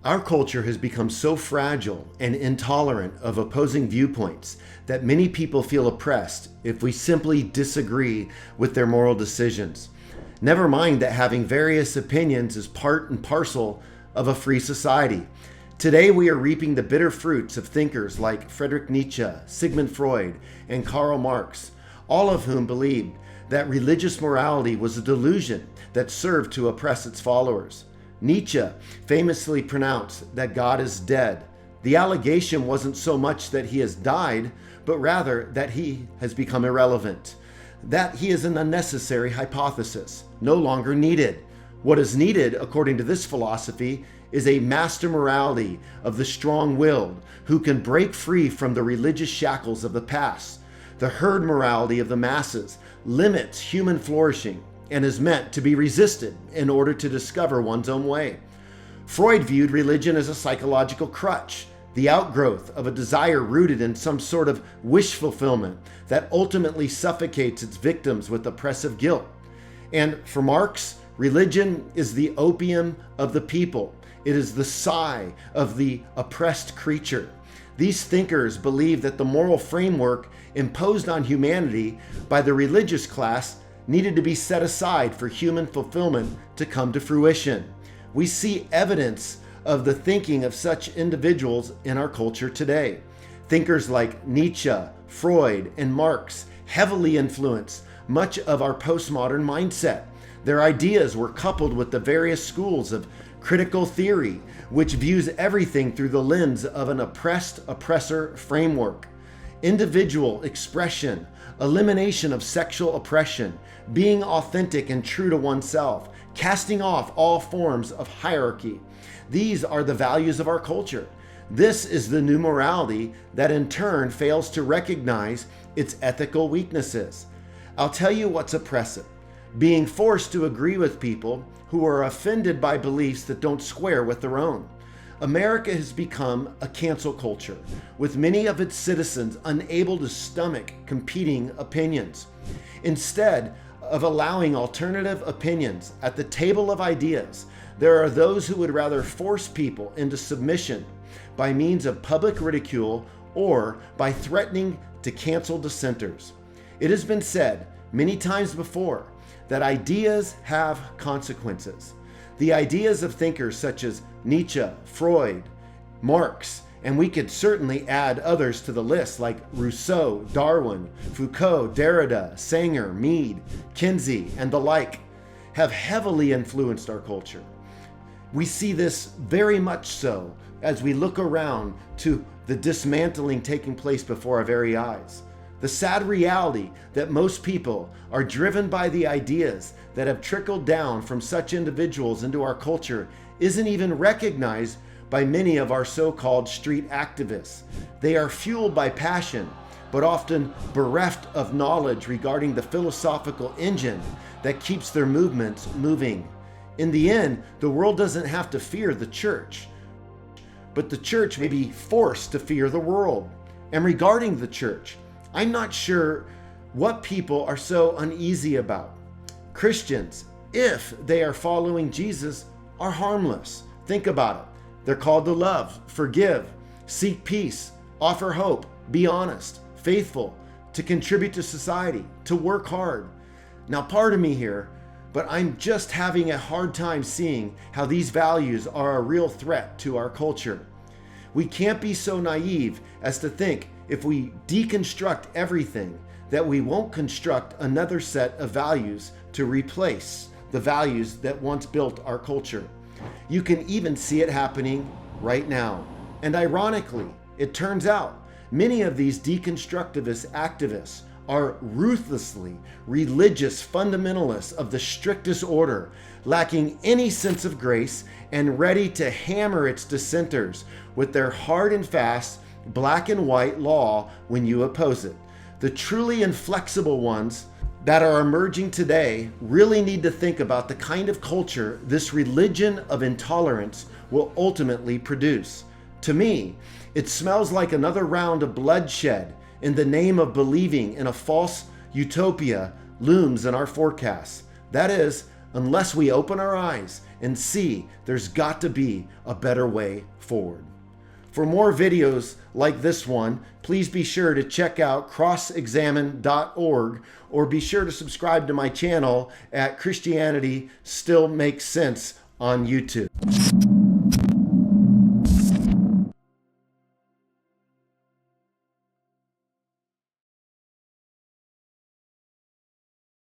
Our culture has become so fragile and intolerant of opposing viewpoints that many people feel oppressed if we simply disagree with their moral decisions. Never mind that having various opinions is part and parcel of a free society. Today we are reaping the bitter fruits of thinkers like Friedrich Nietzsche, Sigmund Freud, and Karl Marx, all of whom believed that religious morality was a delusion that served to oppress its followers. Nietzsche famously pronounced that God is dead. The allegation wasn't so much that he has died, but rather that he has become irrelevant, that he is an unnecessary hypothesis, no longer needed. What is needed, according to this philosophy, is a master morality of the strong-willed who can break free from the religious shackles of the past. The herd morality of the masses limits human flourishing and is meant to be resisted in order to discover one's own way. Freud viewed religion as a psychological crutch, the outgrowth of a desire rooted in some sort of wish fulfillment that ultimately suffocates its victims with oppressive guilt. And for Marx, religion is the opium of the people. It is the sigh of the oppressed creature. These thinkers believe that the moral framework imposed on humanity by the religious class needed to be set aside for human fulfillment to come to fruition. We see evidence of the thinking of such individuals in our culture today. Thinkers like Nietzsche, Freud, and Marx heavily influenced much of our postmodern mindset. Their ideas were coupled with the various schools of critical theory, which views everything through the lens of an oppressor framework. Individual expression, elimination of sexual oppression, being authentic and true to oneself, casting off all forms of hierarchy. These are the values of our culture. This is the new morality that in turn fails to recognize its ethical weaknesses. I'll tell you what's oppressive: being forced to agree with people who are offended by beliefs that don't square with their own. America has become a cancel culture, with many of its citizens unable to stomach competing opinions. Instead of allowing alternative opinions at the table of ideas, there are those who would rather force people into submission by means of public ridicule or by threatening to cancel dissenters. It has been said many times before that ideas have consequences. The ideas of thinkers such as Nietzsche, Freud, Marx, and we could certainly add others to the list like Rousseau, Darwin, Foucault, Derrida, Sanger, Mead, Kinsey, and the like, have heavily influenced our culture. We see this very much so as we look around to the dismantling taking place before our very eyes. The sad reality that most people are driven by the ideas that have trickled down from such individuals into our culture isn't even recognized by many of our so-called street activists. They are fueled by passion, but often bereft of knowledge regarding the philosophical engine that keeps their movements moving. In the end, the world doesn't have to fear the church, but the church may be forced to fear the world. And regarding the church, I'm not sure what people are so uneasy about. Christians, if they are following Jesus, are harmless. Think about it. They're called to love, forgive, seek peace, offer hope, be honest, faithful, to contribute to society, to work hard. Now, pardon me here, but I'm just having a hard time seeing how these values are a real threat to our culture. We can't be so naive as to think if we deconstruct everything that we won't construct another set of values to replace the values that once built our culture. You can even see it happening right now. And ironically, it turns out many of these deconstructivist activists are ruthlessly religious fundamentalists of the strictest order, lacking any sense of grace and ready to hammer its dissenters with their hard and fast black and white law when you oppose it. The truly inflexible ones that are emerging today really need to think about the kind of culture this religion of intolerance will ultimately produce. To me, it smells like another round of bloodshed in the name of believing in a false utopia looms in our forecasts. That is, unless we open our eyes and see there's got to be a better way forward. For more videos like this one, please be sure to check out crossexamine.org, or be sure to subscribe to my channel at Christianity Still Makes Sense on YouTube.